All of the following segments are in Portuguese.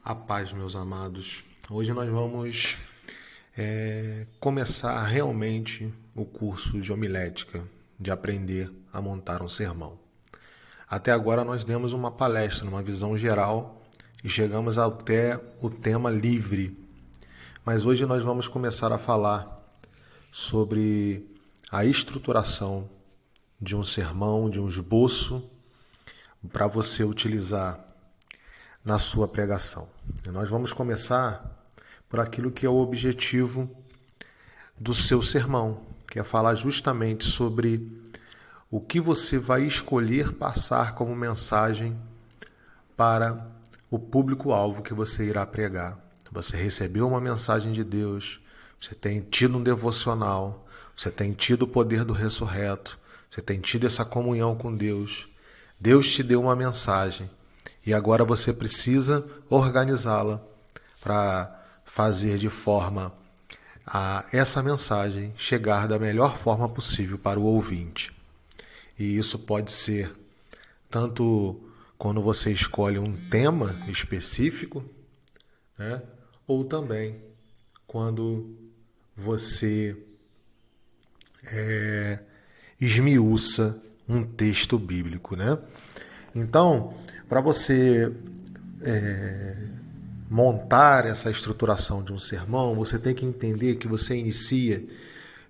A paz, meus amados. Hoje nós vamos começar realmente o curso de homilética, de aprender a montar um sermão. Até agora nós demos uma palestra, uma visão geral e chegamos até o tema livre. Mas hoje nós vamos começar a falar sobre a estruturação de um sermão, de um esboço para você utilizar na sua pregação. E nós vamos começar por aquilo que é o objetivo do seu sermão, que é falar justamente sobre o que você vai escolher passar como mensagem para o público-alvo que você irá pregar. Você recebeu uma mensagem de Deus, você tem tido um devocional, você tem tido o poder do ressurreto, você tem tido essa comunhão com Deus. Deus te deu uma mensagem e agora você precisa organizá-la para fazer de forma a essa mensagem chegar da melhor forma possível para o ouvinte. E isso pode ser tanto quando você escolhe um tema específico, né? Ou também quando você esmiuça um texto bíblico, né? Então, para você montar essa estruturação de um sermão, você tem que entender que você inicia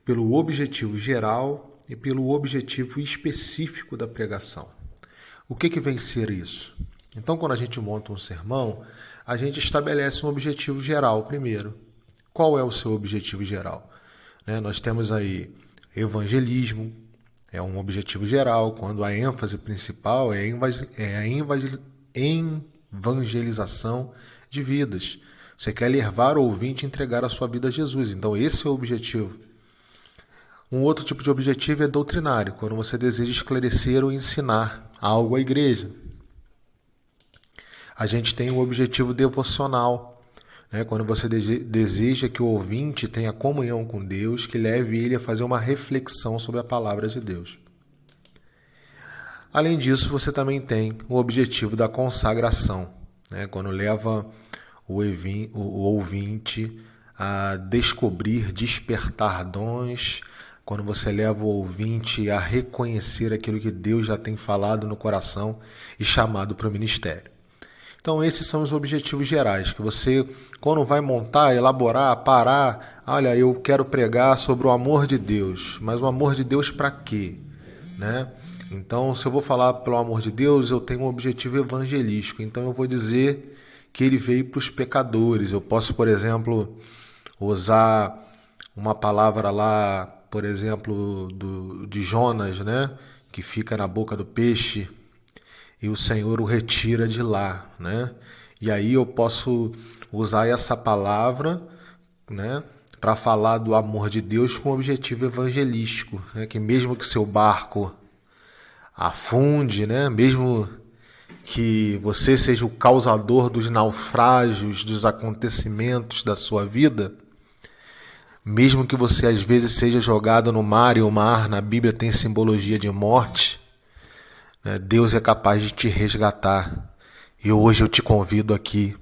pelo objetivo geral e pelo objetivo específico da pregação. O que vem ser isso? Então, quando a gente monta um sermão, a gente estabelece um objetivo geral primeiro. Qual é o seu objetivo geral? Nós temos aí evangelismo, é um objetivo geral, quando a ênfase principal é a evangelização de vidas. Você quer levar o ouvinte e entregar a sua vida a Jesus. Então esse é o objetivo. Um outro tipo de objetivo é doutrinário, quando você deseja esclarecer ou ensinar algo à igreja. A gente tem o objetivo devocional, quando você deseja que o ouvinte tenha comunhão com Deus, que leve ele a fazer uma reflexão sobre a palavra de Deus. Além disso, você também tem o objetivo da consagração, quando leva o ouvinte a descobrir, despertar dons, quando você leva o ouvinte a reconhecer aquilo que Deus já tem falado no coração e chamado para o ministério. Então esses são os objetivos gerais, que você, quando vai montar, elaborar, parar, olha, eu quero pregar sobre o amor de Deus, mas o amor de Deus para quê? Então, se eu vou falar pelo amor de Deus, eu tenho um objetivo evangelístico, então eu vou dizer que ele veio para os pecadores. Eu posso, por exemplo, usar uma palavra lá, por exemplo, de Jonas, que fica na boca do peixe, e o Senhor o retira de lá, E aí eu posso usar essa palavra, para falar do amor de Deus com objetivo evangelístico, que mesmo que seu barco afunde, mesmo que você seja o causador dos naufrágios, dos acontecimentos da sua vida, mesmo que você às vezes seja jogado no mar, e o mar na Bíblia tem simbologia de morte, Deus é capaz de te resgatar. E hoje eu te convido aqui.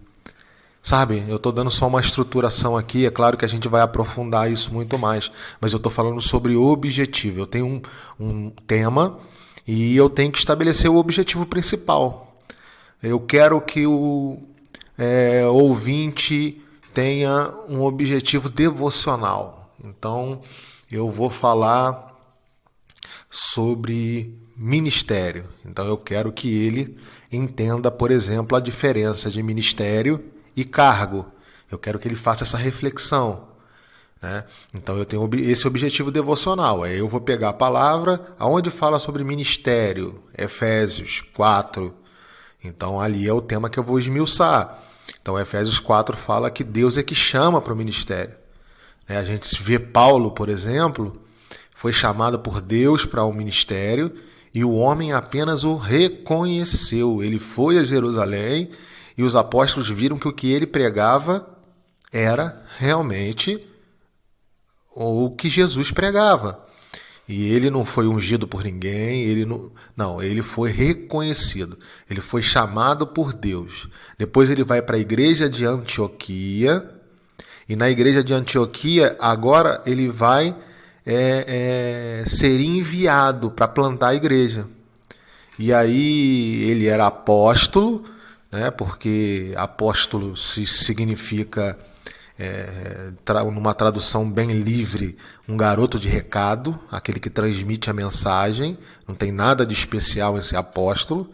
Sabe, eu estou dando só uma estruturação aqui. É claro que a gente vai aprofundar isso muito mais. Mas eu estou falando sobre objetivo. Eu tenho um tema e eu tenho que estabelecer o objetivo principal. Eu quero que o ouvinte tenha um objetivo devocional. Então, eu vou falar sobre ministério. Então eu quero que ele entenda, por exemplo, a diferença de ministério e cargo. Eu quero que ele faça essa reflexão. Então eu tenho esse objetivo devocional. Aí eu vou pegar a palavra aonde fala sobre ministério, Efésios 4. Então ali é o tema que eu vou esmiuçar. Então Efésios 4 fala que Deus é que chama para o ministério. A gente vê Paulo, por exemplo, foi chamado por Deus para o ministério e o homem apenas o reconheceu. Ele foi a Jerusalém e os apóstolos viram que o que ele pregava era realmente o que Jesus pregava. E ele não foi ungido por ninguém, ele foi reconhecido, ele foi chamado por Deus. Depois ele vai para a igreja de Antioquia, e na igreja de Antioquia agora ele vai ser enviado para plantar a igreja. E aí ele era apóstolo, né, porque apóstolo significa, numa tradução bem livre, um garoto de recado, aquele que transmite a mensagem. Não tem nada de especial em ser apóstolo,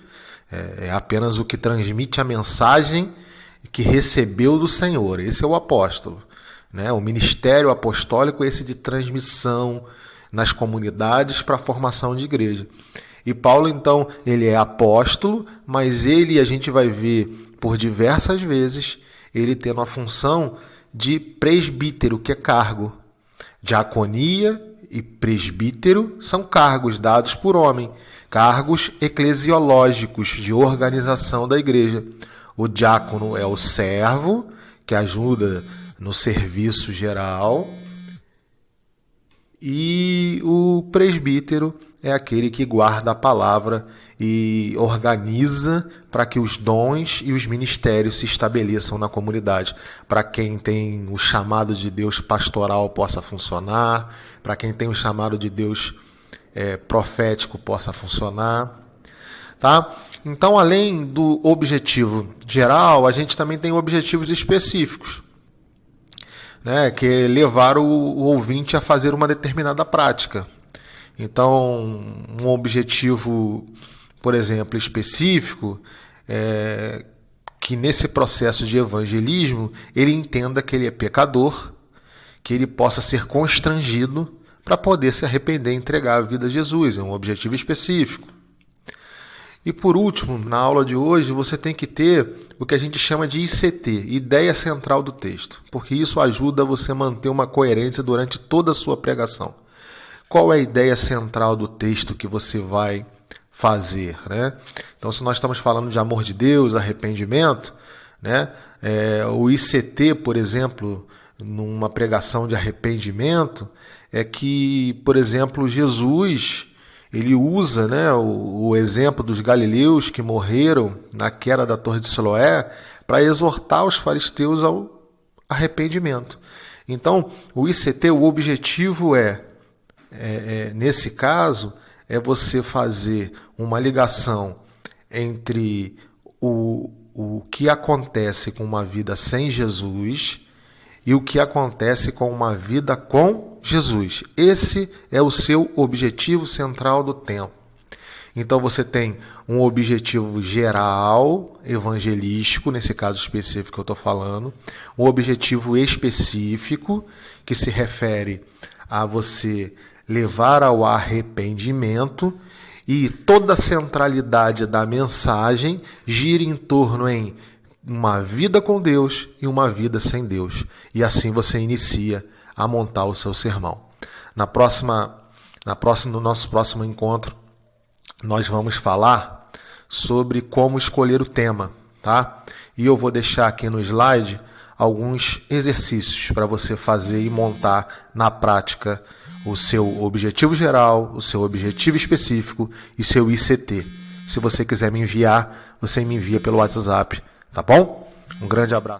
é apenas o que transmite a mensagem que recebeu do Senhor. Esse é o apóstolo, né? O ministério apostólico é esse de transmissão nas comunidades para a formação de igreja. E Paulo, então, ele é apóstolo, mas a gente vai ver por diversas vezes, ele tendo a função de presbítero, que é cargo. Diaconia e presbítero são cargos dados por homem, cargos eclesiológicos de organização da igreja. O diácono é o servo, que ajuda no serviço geral, e o presbítero é aquele que guarda a palavra e organiza para que os dons e os ministérios se estabeleçam na comunidade. Para quem tem o chamado de Deus pastoral possa funcionar, para quem tem o chamado de Deus profético possa funcionar. Tá? Então, além do objetivo geral, a gente também tem objetivos específicos, né, que é levar o ouvinte a fazer uma determinada prática. Então, um objetivo, por exemplo, específico, é que nesse processo de evangelismo ele entenda que ele é pecador, que ele possa ser constrangido para poder se arrepender e entregar a vida a Jesus. É um objetivo específico. E por último, na aula de hoje, você tem que ter o que a gente chama de ICT, Ideia Central do Texto, porque isso ajuda você a manter uma coerência durante toda a sua pregação. Qual é a ideia central do texto que você vai fazer, né? Então, se nós estamos falando de amor de Deus, arrependimento, né? O ICT, por exemplo, numa pregação de arrependimento, é que, por exemplo, Jesus, ele usa, né, o exemplo dos galileus que morreram na queda da Torre de Siloé para exortar os fariseus ao arrependimento. Então, o ICT, o objetivo nesse caso, é você fazer uma ligação entre o que acontece com uma vida sem Jesus e o que acontece com uma vida com Jesus. Esse é o seu objetivo central do tempo. Então você tem um objetivo geral, evangelístico, nesse caso específico que eu estou falando, um objetivo específico que se refere a você levar ao arrependimento, e toda a centralidade da mensagem gira em torno em uma vida com Deus e uma vida sem Deus. E assim você inicia a montar o seu sermão. No nosso próximo encontro, nós vamos falar sobre como escolher o tema, tá? E eu vou deixar aqui no slide alguns exercícios para você fazer e montar na prática o seu objetivo geral, o seu objetivo específico e seu ICT. Se você quiser me enviar, você me envia pelo WhatsApp, tá bom? Um grande abraço.